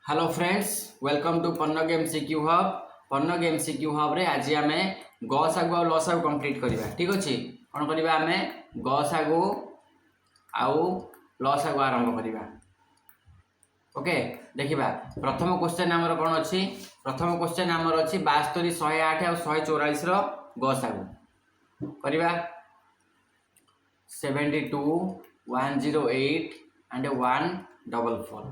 Hello friends, welcome to Pannag MCQ hub. Pannag MCQ hub रे आज आम गसागु और लसागु कंप्लीट करवा। ठीक अच्छे, कौन करवा आम गसागु आउ लसागु आरंभ करवा। ओके, देखा प्रथम क्वेश्चन आमर कौन अच्छी। प्रथम क्वेश्चन आमर अच्छी 72, 108 और 144 गसागु करवा। 72, 108 एंड 144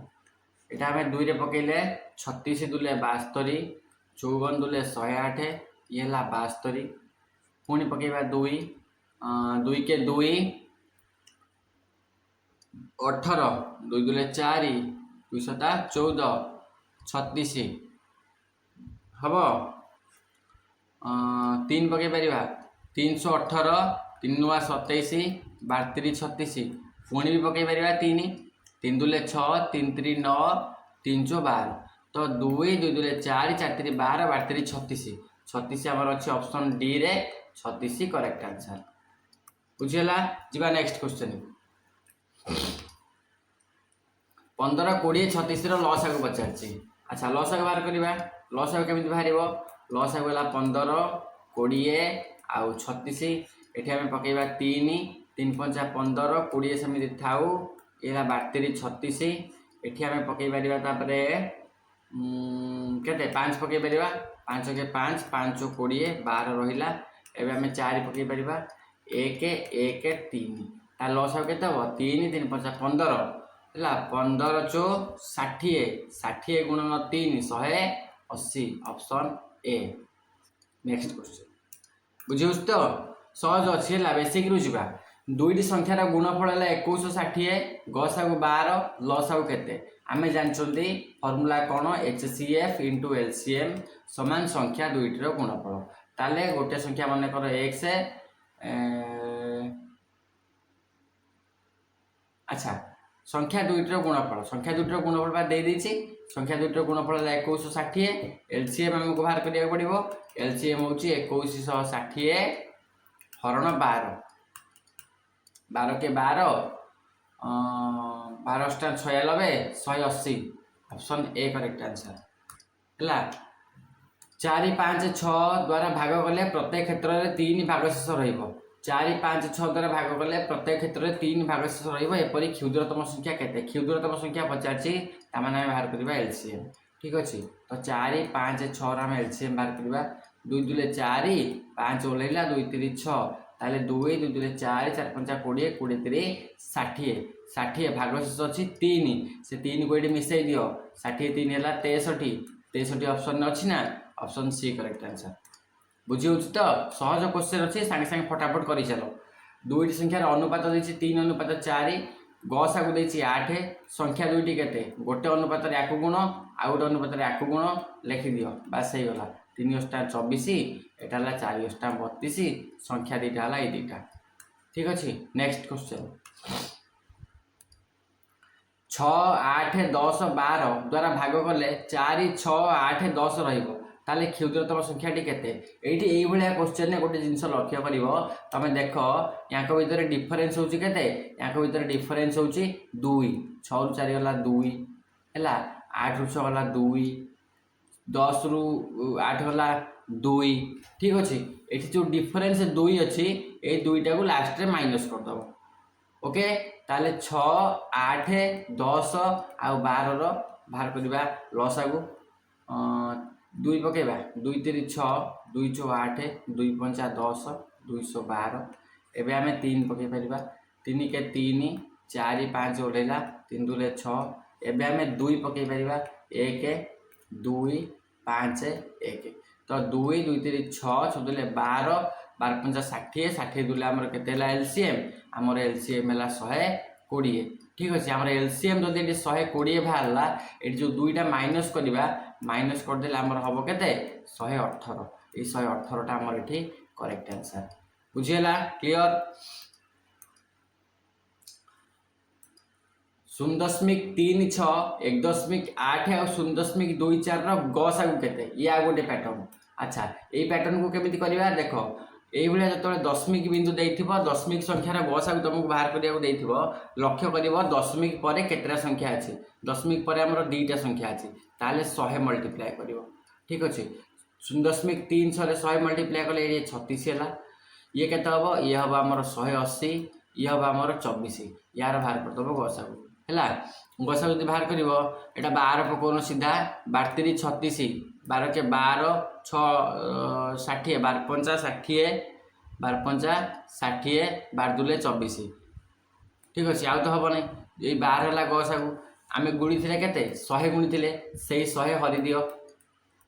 এটা আমি 2 রে পকাইলে 36 দুলে 72, 54 দুলে 108, ये है 72। पुणी पकईवा 2, 2 के 2 18, 2 दुले 4, 2 सता 14, 36 हम 3 पकई पार 318, 3 नुआ 27, 32, 36 पुणी भी पकई पार 3, 3 दुले 6, 3 3 9, 3 4 12 तो 2 2 दुले 4, 4 3 12, 12 36, 36 आमर अच्छे ऑप्शन डी रे 36 करेक्ट आंसर। बुझीगला, जीवा नेक्स्ट क्वेश्चन। 15, 20, 36 लसागु पचार। अच्छा, लसागु बाहर करवा। लसागु केमिति बाहर? लसागु है 15, 20 आउ 36। ये आम पकईवा 3, 3 5 15, 20 सेमती थाउ, ये 32, 36। ये आम पकई पार के 5 पकई पार 5 के 5, 5 20, 12 रहा। एवं आम 4 पकई पार 1 1 3 तार लसागु के 3 3 5 15 है 15 चो 60, 60 गुणन 3 180 ऑप्शन ए। नेक्स्ट क्वेश्चन बुझे तो सहज अच्छी है। बेसिक रु जा दुईटी संख्यार गुणफल है 21 60, गसागु 12, लसागु केते आम जानते फर्मूला कौन HCF इंटू LCM समान संख्या दुईटर गुणफल। ताले गोटे संख्या मन कर x। अच्छा, संख्या दुईटर गुणफल, संख्या दुईटर गुणफल दे देछि। संख्या दुईटर गुणफल है 21 60, LCM आमको बाहर करिया पड़िबो। LCM होची 21 60 हरण 12, 12 के 12, 12 * 96, 180 ऑप्शन ए करेक्ट आंसर है। 4 5 6 द्वारा भाग कले प्रत्येक क्षेत्र में 3 भागशेष रहिबो। 4 5 6 द्वारा भाग कले प्रत्येक क्षेत्र में 3 भागशेष रहिबो। एपरि क्षुद्रतम संख्या केते? क्षुद्रतम संख्या पचारछि, तामाने बाहर करबा LCM। ठीक अछि, तो 4 5 6 रा हम LCM बाहर करबा। 2 दुले 4, 5 ओलेला 2 3 6 ताले 2 2 दुले 4, 4 5 20, 20 3 60, 60 भागशेष अच्छी 3, से 3 को ये मिसई दियो। 60 3 है 63, 63 ऑप्शन अच्छी ना, ऑप्शन सी करेक्ट आंसर। बुझी तो सहज क्वेश्चन अच्छे, सांगे सांगे फटाफट कर चलो। दुईटी संख्यार अनुपात देछि 3 अनुपात 4, गसागु देछि 8, संख्या दुईटी केते? गोटे अनुपात याकु गुण आउ गोटे अनुपात याकु गुण लिखि दियो, बास हो गला। 3 * 24, एटा 4 * 32, संख्या दीटा है ये दीटा। ठीक अच्छे, नेक्स्ट क्वेश्चन। 6 8 10 12 द्वारा भाग कले 4 6 8 10 रहिबो। ताले क्षुद्रतम संख्याटी केते? एठी एई भलिया क्वेश्चन ने गोटे जिंस लक्ष्य करिवो। तमे देखो याको भीतर डिफरेंस होची केते? याको भीतर डिफरेंस होची 2, 6 रु 4 गला 2 हैला, 8 रु 6 गला 2, 10 रु 8 गला 2। ठीक अच्छे, ये जो डिफरेंस 2 अच्छी, ये दुईटा को लास्ट रे माइनस कर दबो। ओके, ताले 6 8 10 आउ 12 रो बाहर करबा लसागु। 2 पकेबा 2 3 6, 2 4 8, 2 5 10, 212। एबे आमे 3 पके परिबा। 3 के 3, 4 5 ओलेला 3 दुले 6। एबे आमे 2 पके परिबा 1 2 5 1। तो 2 2 3 6, 6 दुले 12, 12 5 60, 60 दुले आमर केते ला LCM? आमर LCM है 120। ठीक अच्छे, आमर LCM जदि 120 बाहरला, ये जो दुईटा माइनस करवा, माइनस करदे आमर हम के 118। ये 118टा आमर ये करेक्ट आंसर। बुझीगला, क्लियर? 0.36, 1.8 और 0.24 गसागु केते? ये आ गोटे पैटर्न। अच्छा, ये पैटर्न को केमिति करबा देखो। এইভাবে যেতବେଳେ দশমিক বিন্দু ଦେଇଥିବ দশমিক সংখ্ୟାର ଗସାକୁ ତୁମକୁ ବାହାର କରିବାକୁ ଦେଇଥିବ ଲକ୍ଷ୍ୟ କରିବ ଦଶମିକ ପରେ କେତେଟା ସଂଖ୍ୟା ଅଛି ଦଶମିକ ପରେ ଆମର ଦୁଇଟା ସଂଖ୍ୟା ଅଛି ତାହେଲେ 100 ମଲ୍ଟିପ୍ଲାଏ କରିବ ଠିକ୍ ଅଛି 0.3 ସରେ 100 ମଲ୍ଟିପ୍ଲାଏ କଲେ ଏଇ 36 ହେଲା ଇଏ କେତେ ହେବ ଇଏ ହେବ ଆମର 180 ଇଏ ହେବ ଆମର 24 ୟାର ବାହାର କରିଦେବ ଗସାକୁ ହେଲା ଗସାକୁ ଯଦି ବାହାର କରିବ ଏଇଟା 12 ପକଉନ ସିଧା 12 36 12 के 12 6 60 12 5 60 12 5 60 12 2 24 ठीक अच्छे आउ तो हम ना ये 12 है गसाकू आम गुणी थे के 100 गुणी थे से 100 हरी दियो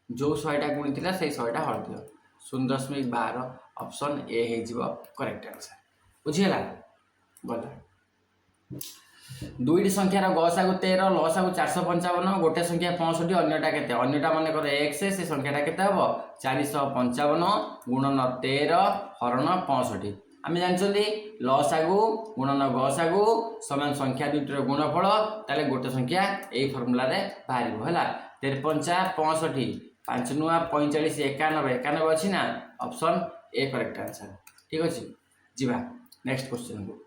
जो 100टा गुणी से 100टा हर दियो 0.12 ऑप्शन ए हो करेक्ट आंसर बुझीगला गला दुईटी संख्यार गसाकू 13 लसाकू 455 गोटे संख्या 65 अन्यटा केते अन्यटा मन कर x से संख्याटा केते हबो 455 गुणन 13 हरण 65 आम जानते लसागु गुणन गसागु समान संख्या दुईटर गुणफल ताले गोटे संख्या यही फर्मुला रे बाहर है 13 65 5 नुआ 45 91 91 अच्छी ना ऑप्शन ए करेक्ट आंसर ठीक अच्छे जीवा नेक्स्ट क्वेश्चन को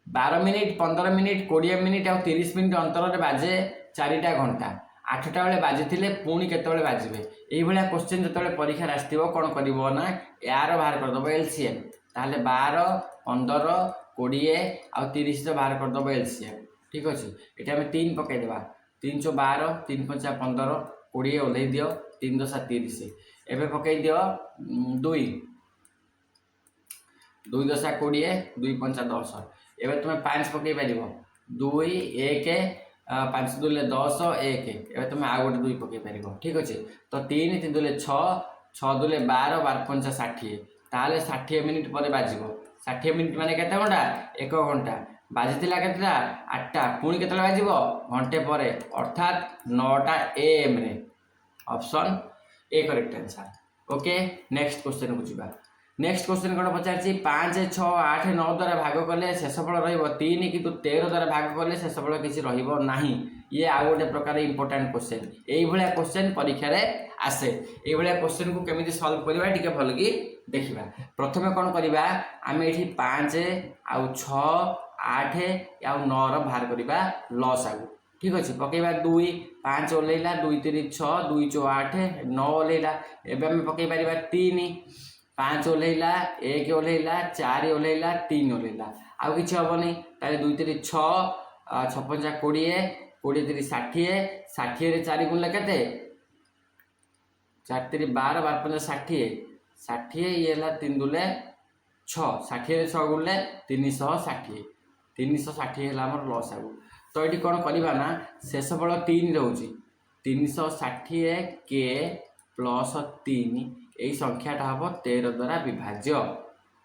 12 मिनिट 15 मिनिट 20 मिनिट और 30 मिनिट अंतर बाजे 4टा घंटा 8टा बेले बाजी पुणी केतबेले बाजिबे एही भलिया क्वेश्चन जतबेले परीक्षा आसथिबो कोन करिवो ना यार बाहर कर दबो एलसीएम ताले 12 15 20 और 30 तो बाहर कर दबो एलसीएम ठीक अछि एटा हम 3 पकाई देबा 3 × 12 3 × 5 15 20 ओलै दियो 3 × 7 30 एबे पकाई दियो 2 2 × 10 20 2 × 5 10 एबे तुम 5 पकई पार 2 1 5 2 10 1 एबे तुम आउ गोटे 2 पकई पार ठीक अच्छे तो 3 3 2 6 6 2 12 12 5 60 ताले 60 मिनिट पर बाजिबो 60 मिनिट माने केते घंटा 1 घंटा बाजिथिला केतेटा 8टा पुणी केते बाजिबो घंटे पर अर्थात 9टा एएम रे option A correct answer okay next question को जिबा नेक्स्ट क्वेश्चन कौन पचार 5 6 8 9 द्वारा भाग कले शेषफल रहीब 3 किंतु 13 द्वारा भाग कले शेषफल किसी रहीब नाही ये आउ गोटे प्रकार इंपोर्टेंट क्वेश्चन यही भाया क्वेश्चन परीक्षा रे आसे यही भाया क्वेश्चन को केमिति सॉल्व करबा टिके भल की देखिबा प्रथमे कोन करबा आमे एठी 5 आउ 6 8 आउ 9 रो बाहर करबा लॉस आगु ठीक अच्छे पकेबा 2 5 ओलेला 2 3 6 2 4 8 9 ओलेला एबे आमे पकेई परिबा 3 5 ओल्ला 1 ओल्ला 4 ओल्ला 3 ओल्ला आउ कि हेनी ताले 2 3 6 6 5 20 20 3 60 60 रे 4 गुणले केते 4 3 12 12 5 60 60 ये 3 दुले 6 60 रे 6 गुणले 360 360 है आम लस आगु तो ये कौन करवा ना शेषफल 3 रोचे 360 के प्लस 3 यही संख्याटा हम 13 द्वारा विभाज्य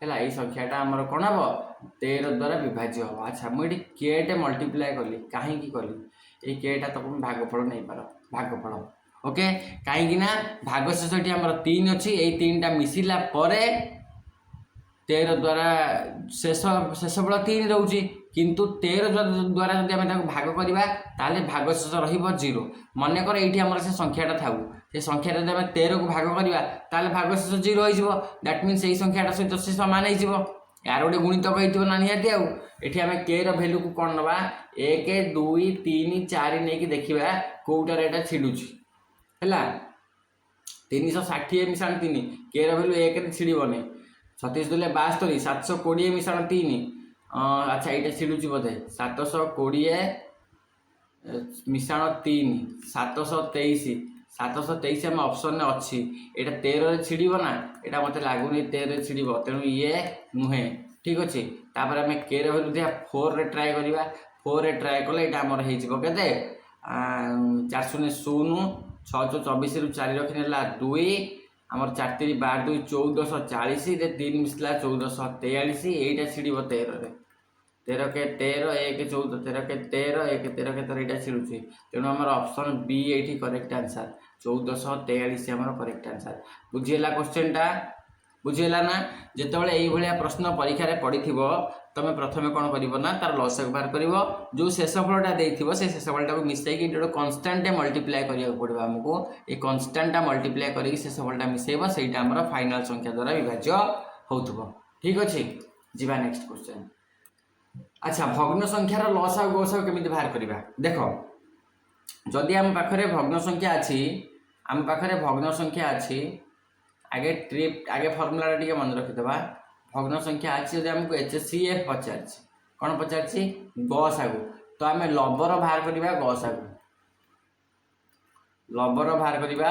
है यही संख्याटा आमर कौन हम 13 द्वारा विभाज्य हम अच्छा मुझे केटे मल्टीप्लाए कली कहीं कली ये केटा तुम भागफल नहीं पार भागफल ओके कहीं भागशेष ये आमर 3 अच्छी यही 3टा मिसिला 13 द्वारा शेषफल 3 रोचे किंतु 13 द्वारा जब आम भाग करवा ताले भागशेष रो मनकर ये आम से संख्याटा था से संख्या जब 13 को भाग करवा ताले भागशेष 0 हो दैट मीन्स यही संख्याटा सहित से सामान हो यार गोटे गुणितक हो ना निहाती आठी आम के भैल्यू को कौन नवा 1 2 3 4 नहीं देखा कौटार यहाँ छिड़ुची है 360 मिशाण 3 के भैल्यू 1 छिड़बनी 36 2 72 720 मिशाण 3 अच्छा ये छिड़ुची बोधे 720 मिशाण 3 723 723 आम ऑप्शन में अच्छी यहाँ 13 छिड़ब ना यहाँ मत लगुनि 13 छिड़ब तेणु ये नुहे ठीक अच्छे तापर आम के भैल्यू देखा 4 रे ट्राए करवा 4 रे ट्राए कले यहाँ आमर हो 4 0 0 6 24 रु 4 रखी 2 आमर 4 3 12 2 14 40 3 मिसला 14 43 यहीटा छिड़ब 13 रे 13 के 13 1 14 13 के 13 1 13 के 13 यहाँ छिड़ुची तेणु आमर ऑप्शन बी ये करेक्ट आंसर 1443 आमर करेक्ट आंसर बुझीगला क्वेश्चनटा बुझीगला ना जितेबाला ये प्रश्न परीक्षा पड़ी तुम प्रथम कौन कर तार लसक बाहर कर जो शेषफलटा देथिबो से शेषफलटा को मिसैकी गोटे कन्स्टांट मल्टीप्लाए करिया पड़ो आमको ये कन्स्टांटा मल्टीप्लाए करके शेषफलटा मिसेब सेटा आमर फाइनाल संख्या द्वारा विभाज्य होथबो ठीक अछि जीवा नेक्स्ट क्वेश्चन। अच्छा भग्न संख्यार लसागु गसागु केमिति बाहर करिबा देखो जदि आम पाखरे भग्न संख्या अछि आम पाखरे भग्न संख्या अछि आगे ट्रिप आगे फॉर्मूला टिके मन रखिदबा भग्न संख्या अछि जदि हमको HCF पचारछि कोन पचारछि गसागु तो आमे लबर बाहर करिबा गसागु लबर बाहर करिबा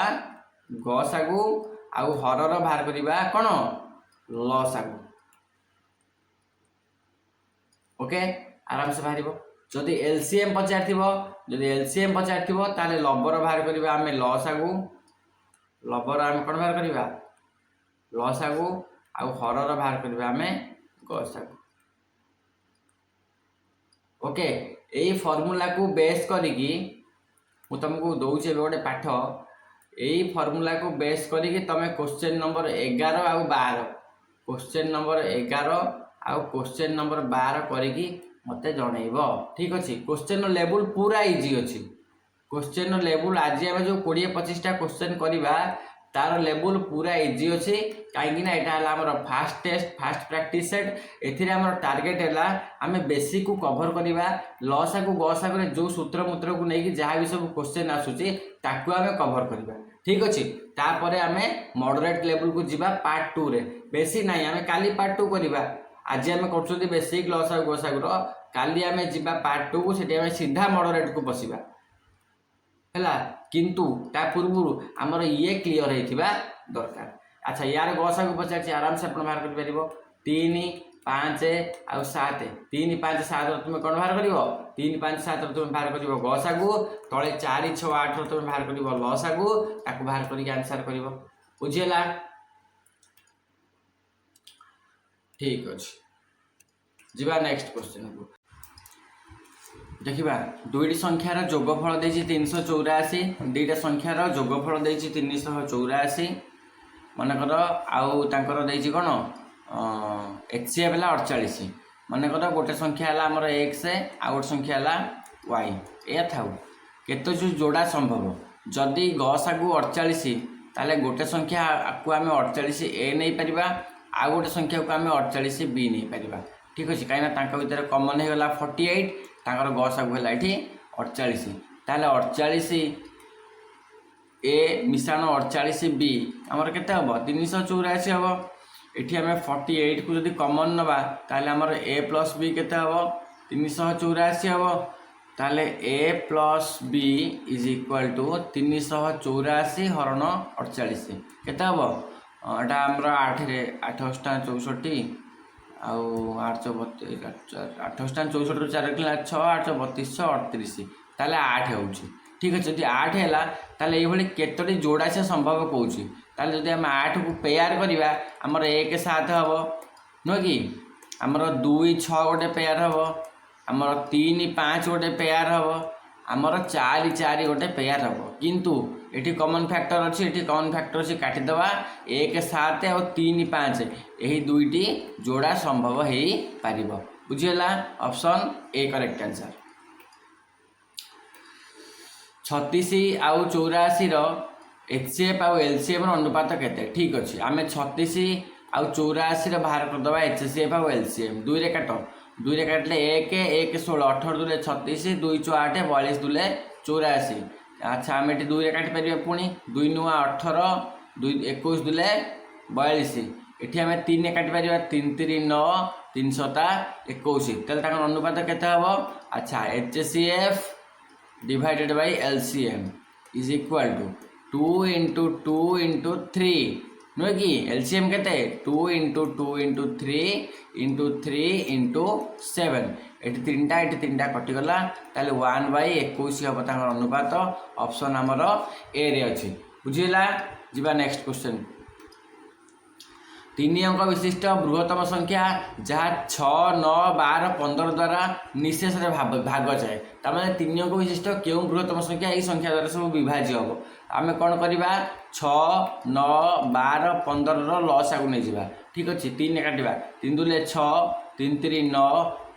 गसागु आउ हरर बाहर करिबा कोन लसागु ओके आराम से बाहर जदि एलसीएम पचार जदि एलसीएम पचार ताले लबर बाहर करिबा आमे लसागु लबर आमे कोन बाहर करिबा लसागु आउ हरर बाहर करिबा आमे गसागु ओके एई फॉर्मूला को बेस करिकी मु तुमको दउछे गोटे पाठ एई फॉर्मूला को बेस करिकी तमे क्वेश्चन नंबर 11 आउ 12 क्वेश्चन नंबर 11 आउ क्वेश्चन नंबर 12 करिकी मते जणैबो ठीक अछि। क्वेश्चन लेवल पूरा इजी अछि क्वेश्चन लेवल आज हम जो 20-25 टा क्वेश्चन करिबा तार लेवल पूरा इजी अछि काहेकि ना एटा हला हमर fast test fast practice set एथिरे हमर टारगेट हला हमें बेसिक को कवर करिबा लसा को गसा करे जो सूत्र मूत्र को नै कि जहा भी सब क्वेश्चन आसुची ताकू हमें कवर करिबा ठीक अछि। तापरे हमें मॉडरेट लेवल को जिबा पार्ट 2 रे बेसी नै हमें काली पार्ट 2 करिबा आज हमें करछोती बेसिक लसा गसा गुरो काली हमें जिबा पार्ट 2 को सेठी हमें सीधा मॉडरेट को बसिबा हैला किंतु ता पूर्व हमर ये क्लियर हेथिबा दरकार। अच्छा यार गसा को पचार आराम से अपन बाहर कर परिबो 3 5 आउ 7 3 5 7 तुम कोन बाहर करिवो 3 5 7 तुम बाहर करिवो गसा को तळे 4 6 8 तुम बाहर करिवो लसा को ताकू बाहर करिके आंसर करिवो बुझियला ठीक अछि। जीवा नेक्स्ट क्वेश्चन को देखिबा दुईटी संख्यार जोगफल देछि 384 दुईटा संख्यार जोगफल देछि 384 मनकर आउ तांकर देछि कोन HCF हला 48 मनकर गोटे संख्या हला हमर x आ गोटे संख्या हला y ए थाउ केतो जो जोड़ा संभव जदि गसागु 48 ताले गोटे संख्या को आमे 48 a नै परिबा आ गोटे संख्या को आमे 48 b नै परिबा ठीक अछि काइना तांका भीतर कॉमन हे गला 48 तांकर गसागु हला एठी 48 ताले 48 ए मिश्रण 48 बी हमर केते हबो 384 हबो एठी हमें 48 को जदी कॉमन नबा ताले हमर a प्लस b केते हबो 384 हबो ताले a plus b is equal to 384 हरण 48 केते हबो एटा हमर 8 रे 8 8 64 आउ 832 8 64 4 किला 6 832 38 ताले 8 होउची ठीक अछि। जदि 8 हैला ताले एई भली केतोटी जोड़ा से संभव कहउची ताले जदि हम 8 को पेयर करिबा हमर 1 7 हबो नो कि हमर 2 6 गोटे पेयर हबो हमर 3 5 गोटे पेयर हबो हमर 4 4 गोटे पेयर हबो किंतु एठी कॉमन फैक्टर अछि एठी कॉमन फैक्टर अछि काटि दबा 1 7 और 3 5 एही दुईटी जोड़ा संभव हेई पारिबो बुझियला ऑप्शन ए करेक्ट आंसर। 36 आउ 84 रो HCF आउ LCM रो अनुपात केते ठीक अछि आमे 36 आउ 84 रो बाहर कर दबा HCF आउ LCM दुई रे काटले 1 1 16 18 दुले 36 2 8 42 दुले 84 अच्छा आमे एटी दुई रे काटि परिबे पुनी 2 9 18 2 21 दुले 42 एठी आमे 3 रे काटि परिबा 3 3 9 3 7 21 तले ताकर अनुपात केते हबो अच्छा HCF divided by LCM is equal to 2 into 2 into 3 no कि LCM केते 2 into 2 into 3 into 3 into 7 eighty तीनटा कटि गला ताले 1/21 हबो ताकर अनुपात ऑप्शन हमर ए रे अछि बुझिला। जिबा नेक्स्ट क्वेश्चन 3 अंक विशिष्ट बृहत्तम संख्या जहाँ 6 9 12 15 द्वारा निशेष भाग जाए तार 3 अंक विशिष्ट क्यों बृहत्तम संख्या यही संख्या द्वारा सब विभाज्य हम आम कौन करवा 6 9 12 15 लसागु नहीं जावा ठीक अच्छे 3 काटा 3 दुले 6 3 3 9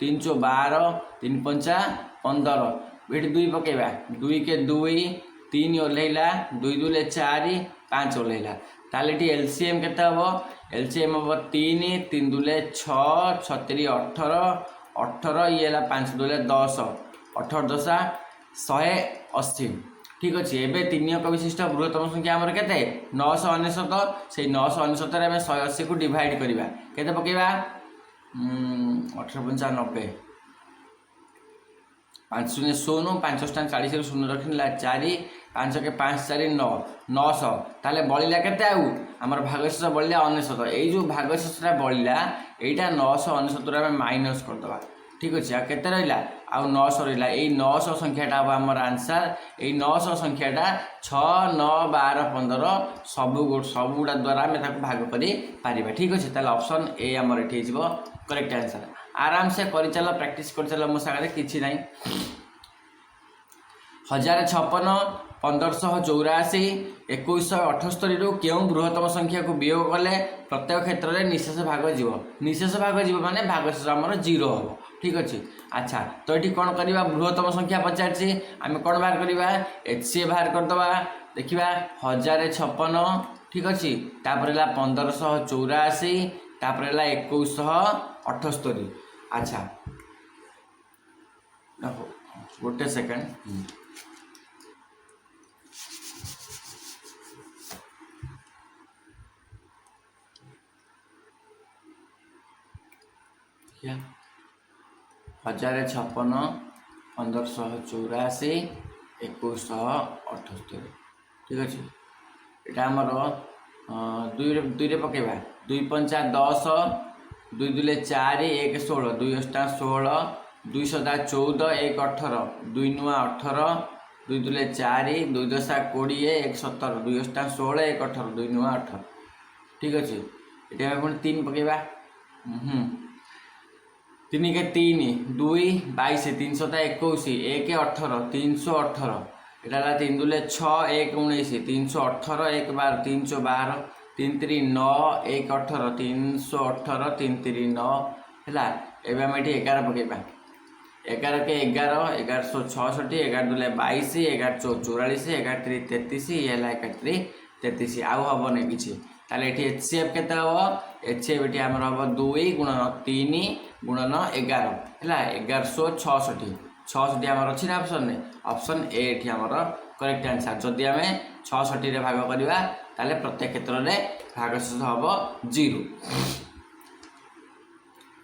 3 4 12 3 5 15 ये 2 पकेबा 2 के 2 3 ओल्ला 2 दुले 4 5 ओल्ला ताले ये एलसीएम केते हम एलसीएम हम 3 3 दूले 6 6 3 18 18 ये 5 दूले 10 18 10 180 ठीक अच्छे एवं 3 अंक विशिष्ट बृहत्तम संख्या आमर के 999 से 999 आम 180 को डिवाइड करवा के पकेबा 18 5 90 5 शून्य 0 5 स्टान 40 शून्य रखला 4 5 के 5 4 9 900 ताले बलिला केते आमर भागशेष बलिला 99 एई जो भागशेषटा बलिला एटा 999 आम माइनस करदबा ठीक अच्छे आ केते रहिला आ 900 रहिला एई 900 संख्याटा अब आमर आंसर एई 900 संख्याटा 6 9 12 15 सबुगुड़ा द्वारा आम ताको भाग करि पारिबा ठीक अच्छे ताले ऑप्शन ए आमर एठी हिजबो करेक्ट आंसर आराम से कर चल प्रैक्टिस कर चल मो सागर किसी ना 1056 1584 2178 रु क्यों बृहत्तम संख्या को वियोग कले प्रत्येक क्षेत्र में निशेष भाग जीव माने भागशेष आमर 0 हम ठीक अच्छे अच्छा तो ये कौन करवा बृहत्तम संख्या पचार आम कौन बाहर करवा HCF बाहर करदे देखा 1056 ठीक अच्छे तापर 1584 तापर 2178 अच्छा गोटे सेकेंड क्या 1056 1584 2178 ठीक अच्छे यहाँ आमर दुई पकेबा 2 5 10 2 दूले 4 1 16 2 8 16 2 7 14 1 18 2 9 18 2 दूले 4 2 10 20 1 17 2 8 16 1 18 2 9 18 ठीक अच्छे ये पुणी 3 पकेबा 3 के 3 2 22 3 21 1 18 318 यहाँ 3 दूले 6 1 19 318 1 12 312 3 3 9 1 18 318 3 3 9 है एवं आम ये 11 पकेबा 11 के 11 1166 11 दूले 22 11 44 11 3 33 ये 11 33 आउ हम नहीं किसी ताले ये HCF केते हम HCF ये आमर हम 2 गुणन 3 गुणन 11 है 1166 आमर अच्छी ना ऑप्शन ने ऑप्शन ए ये आमर करेक्ट आंसर जदि आम 66 भाग करवा ताले प्रत्येक क्षेत्र में भागशेष हम 0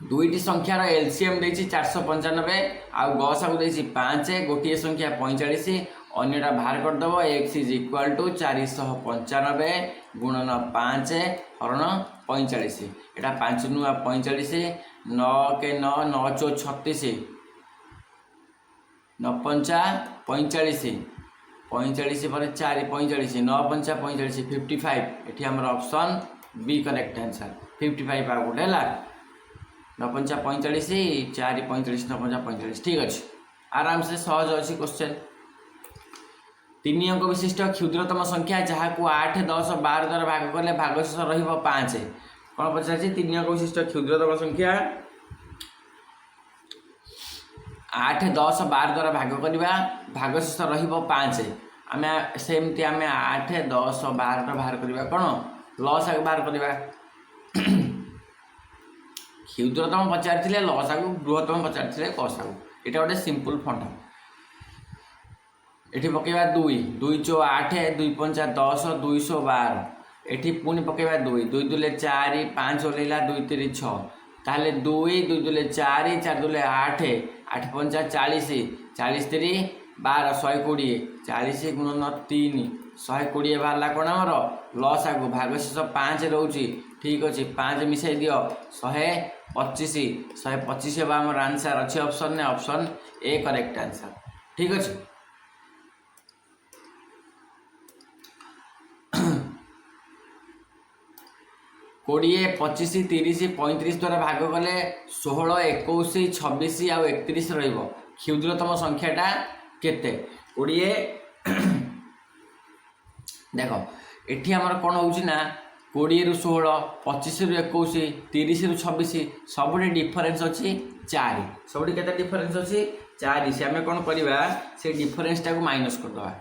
दुईटी संख्यार एलसीएम देछि 495 आउ गसा को देछि 5 गोटे संख्या 45 अन्यटा बाहर करदेव x इज इक्वाल टू 495 गुणन 5 हरण 45 एटा 5 नुआ 45 9 के 9 9 चौ 36 9 पंचा 45 45 पर 4 45 9 पंचा 45 55 एठी हमर ऑप्शन बी करेक्ट आंसर 55 आ गोटे है 9 पंचा 45 4 45 9 पंचा 45 ठीक अच्छे आराम से सहज अच्छी क्वेश्चन 3 अंक विशिष्ट क्षुद्रतम संख्या जहाँ को 8 10 12 द्वारा भाग कले भागशेष रही 5 कौन पचार 3 अंक विशिष्ट क्षुद्रतम संख्या 8 10 12 द्वारा भाग करवा भागशेष रही 5 आम सेमती आम 8 10 12 बाहर करवा कौन लस आगे बाहर करवा क्षुद्रतम पचार लस आगु बृहत्तम पचार कस आगु यहाँ गोटे सिंपल फंडा ये पकेबा 2 2 चौ 8 2 पंचा 10 212 ये पुणी पकेबा 2 2 दूले 4 5 ओल्ला 2 3 6 ताले 2 2 दूले 4 4 दूले 8 8 पंचा 40 40 3 12 120 40 गुणन 3 120 बाहर कौन आमर लस आगु भागशेष 5 रोचे ठीक अच्छे 5 मिसाई दियो 125 125 आमर आंसर अच्छे ऑप्शन ने ऑप्शन ए करेक्ट आंसर ठीक अच्छे 20 25 30 35 द्वारा भाग कले 16 21 26 आउ 31 रहिबो क्षुद्रतम संख्याटा केते 20 देखो एठी हमर कोन होउची ना 20 रु 16 25 रु 21 30 रु 26 सबुठी डिफरेंस अछि 4 सबुठी केते डिफरेंस अछि 4 से आमे कोन करबा से डिफरेंस टाको माइनस कर दवा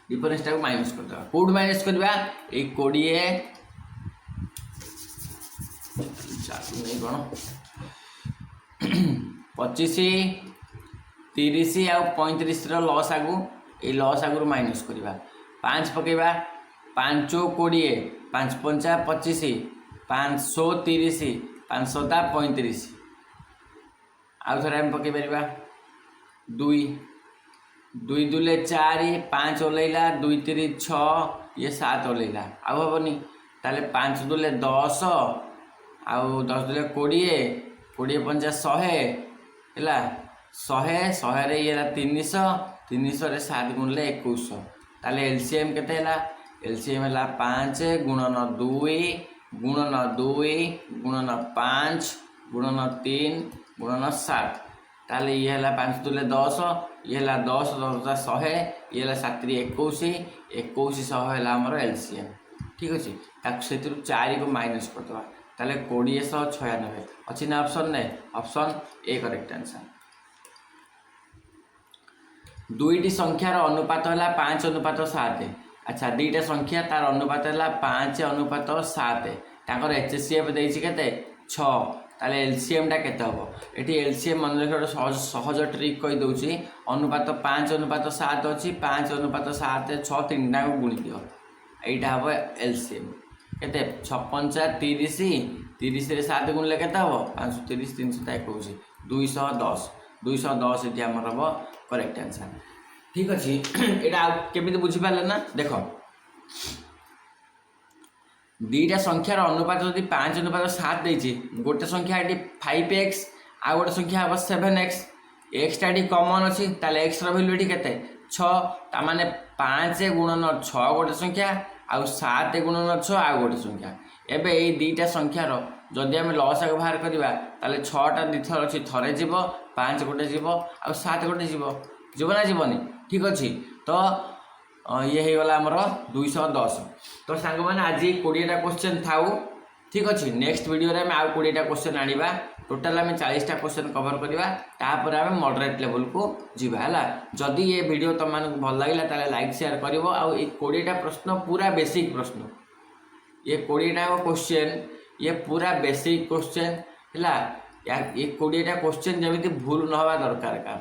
डिफरेन्सटा को माइनस करदेवा कौट माइनस करवा ये 20 नहीं कौन 25 30 आउ 35 लस आगु ये लस आगु माइनस करवा 5 पकेबा 5 20 5 5 25 530 5 35 आउ थे आम पकई पार 2 2 2 4 5 ओल्ला 2 3 6 ये 7 ओल्ला आउ हेनी ताले 5 2 10 आउ 10 2 20 20 5 100 है 100 रे ये 300 300 रे 7 गुणले 2100 ताले एलसीएम केते है एलसीएम है 5 गुणन 2 गुणन 2 गुणन 5 गुणन 3 गुणन 7 ताले ये है 5 2 10 ये है 10 10 100 ये है 7 21 21 100 है आमर एलसीएम ठीक अच्छे से 4 को माइनस करदे ताले 2096 अच्छी ना ऑप्शन नहीं ऑप्शन ए करेक्ट आंसर दुईटी संख्यार अनुपात है 5:7 अच्छा दुईटा संख्या तार अनुपात है 5:7 ताकर एचसीएफ देती के 6 ताले एलसीएमटा केते हम ये एलसीएम मन रखिए सहज सहज ट्रिक कहीदे अनुपात 5:7 अच्छी 5:7 6 3टा को गुणी दियो यहाँ हम एलसीएम केते 56 30 30 रे 7 गुणले केते हम 530 321 210 210 ये आमर हम करेक्ट आंसर ठीक अच्छे यहाँ केमी बुझीपारे ना देख दुईटा संख्यार अनुपात जब 5:7 देती गोटे संख्या ये 5x आ गोटे संख्या हम 7x एक्सटा ये कमन अच्छी ताले एक्स रैल्यू ये के 6 ताने 5 गुणन 6 गोटे संख्या आउ 7 गुणन 6 आ गोटे संख्या एबे ये दुईटा संख्यार जदि आम लसाग बाहर करवा ताले 6टा दुईथर अच्छी थे जीव 5 गोटे जीव आ 7 गोटे जीव जीव ना जीवनी ठीक अच्छे तो ये हो गला आमर 210 तो सांग मैंने आज 20टा क्वेश्चन थाउ ठीक अच्छे नेक्स्ट वीडियो रे आउ 20टा क्वेश्चन आनिबा टोटाल आम 40टा क्वेश्चन कवर करवा तापर आम मॉडरेट लेवल को जीवा है जदि ये वीडियो तुम मानक भल लगे ताले लाइक शेयर करिवो आ 20टा प्रश्न पूरा बेसिक प्रश्न ये 20टा क्वेश्चन ये पूरा बेसिक क्वेश्चन है ये 20टा क्वेश्चन जमी भूल न हवा दरकार का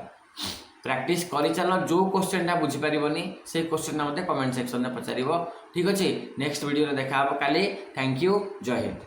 प्रैक्टिस करी चल जो क्वेश्चनटा बुझीपारनी से क्वेश्चनटा मत कमेंट सेक्शन में पचार ठीक अच्छे नेक्स्ट वीडियो देखा काली थैंक यू जय हिंद।